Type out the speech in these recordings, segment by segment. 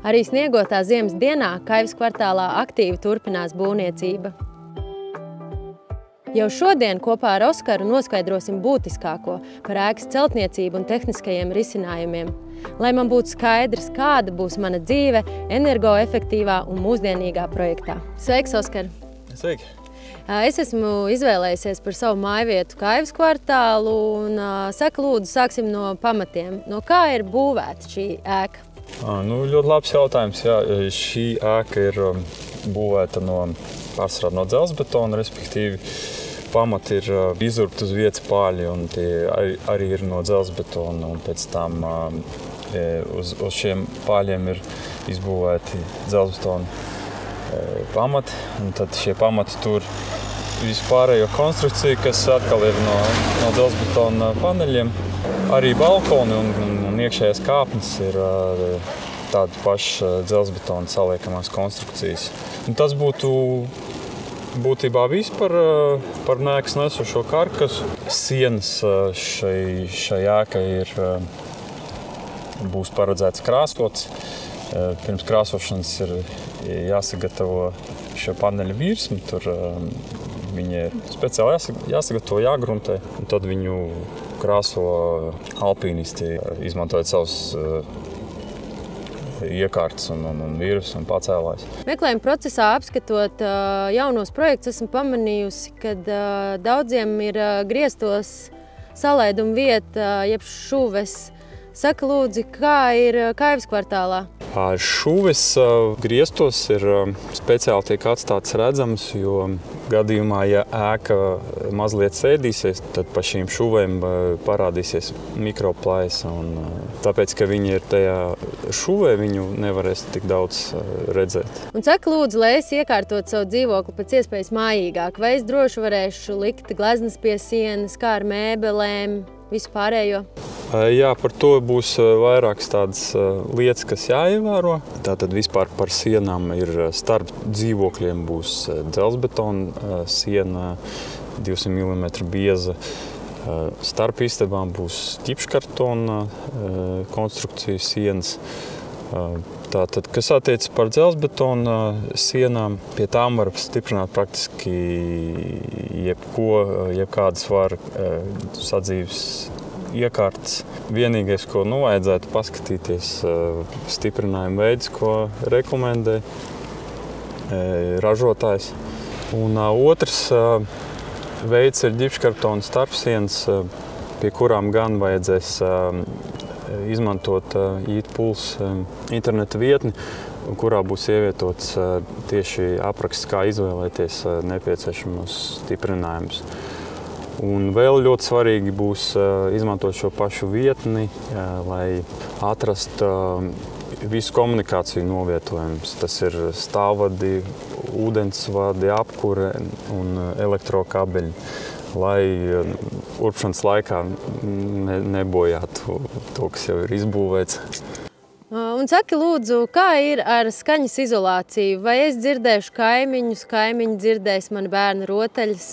Arī sniegotā ziemas dienā Kaivas kvartālā aktīvi turpinās būvniecība. Jau šodien kopā ar Oskaru noskaidrosim būtiskāko par ēkas celtniecību un tehniskajiem risinājumiem, lai man būtu skaidrs, kāda būs mana dzīve energoefektīvā un mūsdienīgā projektā. Sveiks, Oskar! Sveiki! Es esmu izvēlējusies par savu mājvietu Kaivas kvartālu un saka, lūdzu, sāksim no pamatiem. No kā ir būvēta šī ēka? Ļoti labs jautājums. Jā, šī ēka ir būvēta pārsvarā no dzelzbetona, respektīvi pamati ir izurbti uz vietas pāļi, un tie arī ir no dzelzbetona, un pēc tam uz šiem pāļiem ir izbūvēti dzelzbetona pamati, un tad šie pamati tur vispārējo konstrukciju, kas atkal ir no dzelzbetona paneļiem. Arī balkoni un iekšējās kāpnes ir tāda paša dzelzbetona saliekamās konstrukcijas. Un tas būtu būtībā viss par ēkas nesošo karkasu. Sienas šai ēkai būs paredzēts krāsots. Pirms krāsošanas ir jāsagatavo šo paneļu virsmu. Tur viņi ir speciāli jāsagatavo, jāgruntē, un tad viņu krāso alpīnisti, izmantojot savus iekārtas un vīrus un pacēlājs. Meklējuma procesā apskatot jaunos projektus, esmu pamanījusi, ka daudziem ir griestos salaiduma vieta, jeb šuves. Saka, lūdzu, kā ir Kaivas kvartālā? Šuves griestos ir speciāli tiek atstāts redzams, jo gadījumā, ja ēka mazliet sēdīsies, tad pa šīm šuvēm parādīsies mikroplājas. Tāpēc, ka viņi ir tajā šuvē, viņu nevarēs tik daudz redzēt. Un saka, lūdzu, lai es iekārtotu savu dzīvokli pēc iespējas mājīgāk, vai es droši varēšu likt gleznas pie sienas, kā ar mēbelēm, visu pārējo? Jā, par to būs vairākas tādas lietas, kas jāievēro. Tātad vispār par sienām ir starp dzīvokļiem būs dzelzbetona siena, 200 mm bieza. Starp istabām būs ķipškartona konstrukcijas sienas. Tātad, kas attiecas par dzelzbetona sienām, pie tām var stiprināt praktiski jebkādas var sadzīves iekārtas. Vienīgais, ko vajadzētu paskatīties, stiprinājuma veids, ko rekomendē ražotājs. Un otrs veids ir ģipškartona starpsienas, pie kurām gan vajadzēs izmantot EatPulse interneta vietni, kurā būs ievietots tieši apraksts, kā izvēlēties nepieciešamos stiprinājumus. Un vēl ļoti svarīgi būs izmantot šo pašu vietni, lai atrastu visu komunikāciju novietojumus. Tas ir stāvvadi, ūdensvadi, apkure un elektrokabeļi, lai urpšanas laikā nebojātu to, kas jau ir izbūvēts. Un saki, lūdzu, kā ir ar skaņas izolāciju? Vai es dzirdēšu kaimiņus, kaimiņi dzirdēs mani bērnu rotaļas?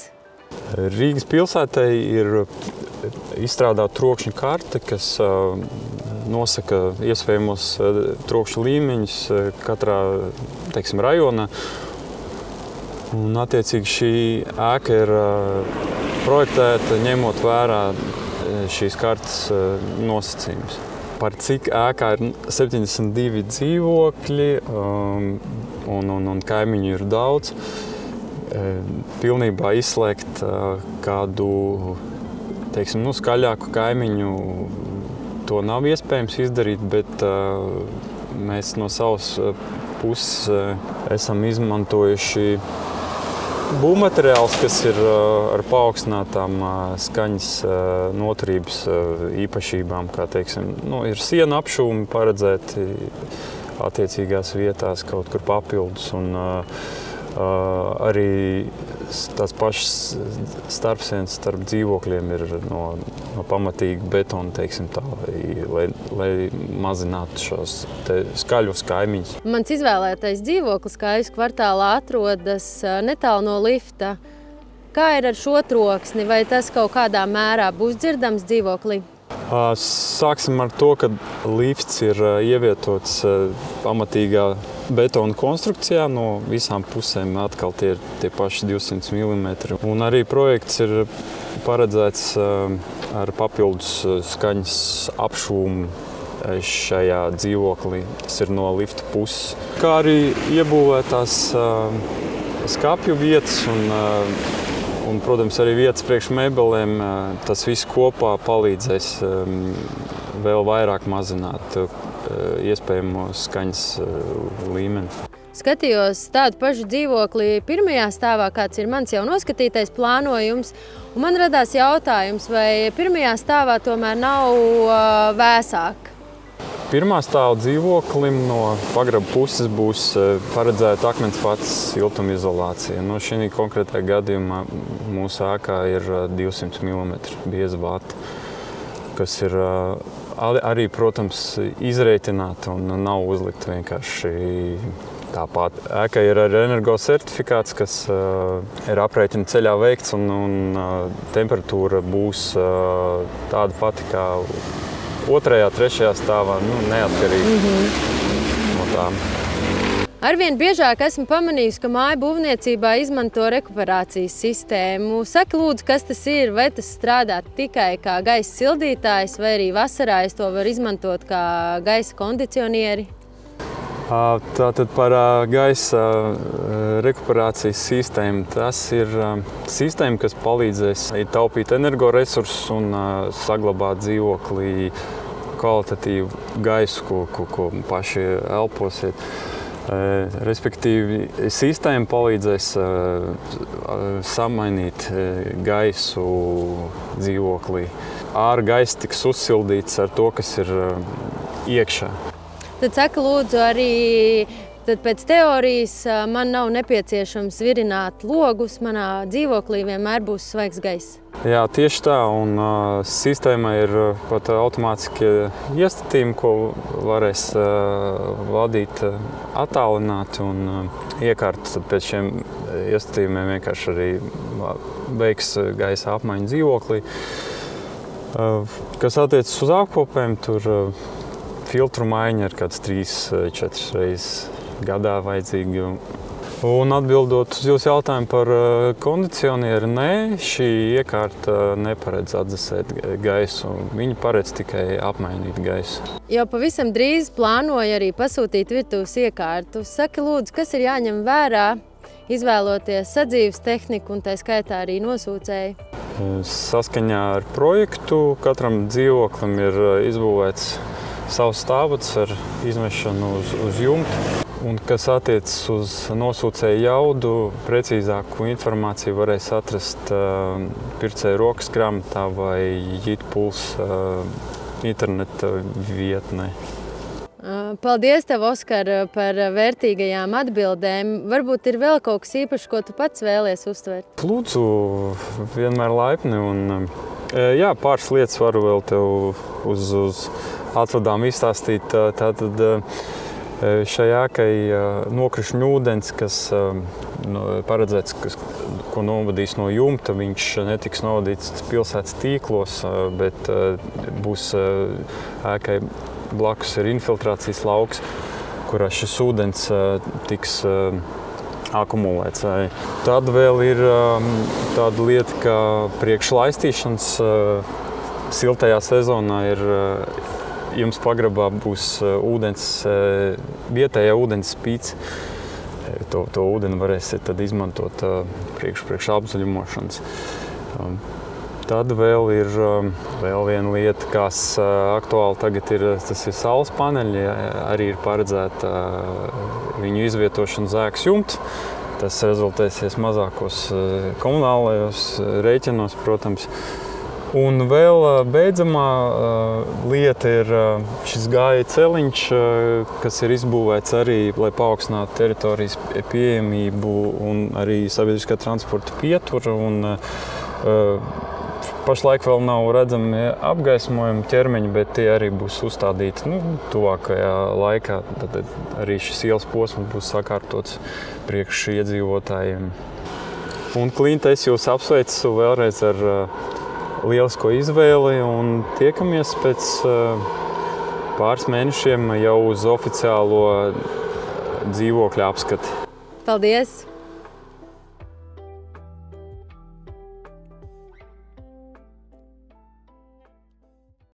Rīgas pilsētai ir izstrādāta trokšņa karte, kas nosaka iespējamos trokšņa līmeņus katrā, teiksim, rajonā. Un, attiecīgi, šī ēka ir projektēta ņemot vērā šīs kartes nosacījumus. Par cik ēkā ir 72 dzīvokļi un kaimiņu ir daudz. Pilnībā izslēgt kādu, teiksim, skaļāku kaimiņu, to nav iespējams izdarīt, bet mēs no savas puses esam izmantojuši būvmateriāls, kas ir ar paaugstinātām skaņas noturības īpašībām, kā, teiksim, ir siena apšūmi paredzēti attiecīgās vietās kaut kur papildus, un arī tās pašas starpsienas starp dzīvokļiem ir no pamatīga betona, teiksim tā, lai mazinātu šos skaļos kaimiņus. Mans izvēlētais dzīvoklis Kaivas kvartālā atrodas netālu no lifta. Kā ir ar šo troksni? Vai tas kaut kādā mērā būs dzirdams dzīvoklī? Sāksim ar to, ka lifts ir ievietots pamatīgā betona konstrukcijā. No visām pusēm atkal tie ir tie paši 200 mm. Un arī projekts ir paredzēts ar papildus skaņas apšūmu šajā dzīvoklī. Tas ir no lifta puses. Kā arī iebūvētās skapju vietas un, protams, arī vietas priekš mebelēm, tas viss kopā palīdzēs vēl vairāk mazināt iespējamo skaņas līmeni. Skatījos tādu pašu dzīvokli pirmajā stāvā, kāds ir mans jau noskatītais plānojums, un man radās jautājums, vai pirmajā stāvā tomēr nav vēsāk? Pirmā stāva dzīvoklim no pagraba puses būs paredzēta akmens pats siltumizolācija. No šī konkrētajā gadījumā mūsu ēkā ir 200 mm bieza vata, kas ir arī, protams, izreitināta un nav uzlikta vienkārši tāpat. Ēkai ir arī energo certifikāts, kas ir aprēķina ceļā veikts, un temperatūra būs tāda pati kā otrajā, trešajā stāvā, neatkarīgi no tām. Arvien biežāk esmu pamanījusi, ka māju būvniecībā izmanto rekuperācijas sistēmu. Saki, lūdzu, kas tas ir? Vai tas strādā tikai kā gaisa sildītājs, vai arī vasarā es to varu izmantot kā gaisa kondicionieri? Tātad par gaisa rekuperācijas sistēmu. Tas ir sistēma, kas palīdzēs taupīt energoresursus un saglabāt dzīvoklī kvalitatīvu gaisu, ko paši elposiet. Respektīvi, sistēma palīdzēs samainīt gaisu dzīvoklī. Ārā gaisa tiks uzsildīts ar to, kas ir iekšā. Tad saka, lūdzu, arī pēc teorijas man nav nepieciešams virināt logus. Manā dzīvoklī vienmēr būs svaigs gaiss. Jā, tieši tā. Un sistēmai ir pat automātiskie iestatījumi, ko varēs vadīt attālināti. Un iekārta pēc šiem iestatījumiem vienkārši arī veiks gaisa apmaiņu dzīvoklī. Kas attiecas uz apkopēm, tur filtru maiņa ir kāds 3-4 reizes gadā vajadzīgi. Un atbildot uz jūsu jautājumu par kondicionieri, nē, šī iekārta neparedz atdzesēt gaisu. Viņa paredz tikai apmainīt gaisu. Jau pavisam drīz plānoju arī pasūtīt virtuves iekārtu. Saki, lūdzu, kas ir jāņem vērā, izvēloties sadzīves tehniku un tā skaitā arī nosūcēju? Saskaņā ar projektu katram dzīvoklim ir izbūvēts savs stāvats ar izmešanu uz jumta. Un, kas attiecas uz nosūcēju jaudu, precīzāku informāciju varēs atrast pircēju rokas grāmatā vai JITPULS interneta vietnē. Paldies tev, Oskar, par vērtīgajām atbildēm. Varbūt ir vēl kaut kas īpašs, ko tu pats vēlies uztvert? Lūdzu, vienmēr laipni. Un, jā, pāris lietas varu vēl tev uz atvadām izstāstīt. Tātad šai ēkai nokrišņu ūdens, kas paredzēts, ko novadīs no jumta, viņš netiks novadīts pilsētas tīklos, bet būs ēkai blakus ir infiltrācijas lauks, kurā šis ūdens tiks akumulēts. Tad vēl ir tāda lieta, ka priekšlaistīšanas siltajā sezonā ir jums pagrabā būs ūdens, vietējā ūdens spīts. To ūdeni varēsiet tad izmantot priekš apzaļumošanas. Tad vēl ir viena lieta, kas aktuāli tagad ir, tas ir saules paneļi. Arī ir paredzēta viņu izvietošana uz ēkas jumta. Tas rezultēsies mazākos komunālajos rēķinos, protams. Un vēl beidzamā lieta ir šis gāja celiņš, kas ir izbūvēts arī, lai paaugstinātu teritorijas pieejamību un arī sabiedriskā transporta pieturu. Pašlaik vēl nav redzami apgaismojumi ķermeņi, bet tie arī būs uzstādīti tuvākajā laikā. Tad arī šis ielas posms būs sakārtots priekš iedzīvotājiem. Un, Klinta, es jūs apsveicu vēlreiz ar lielisko izvēli un tiekamies pēc pāris mēnešiem jau uz oficiālo dzīvokļa apskati. Paldies!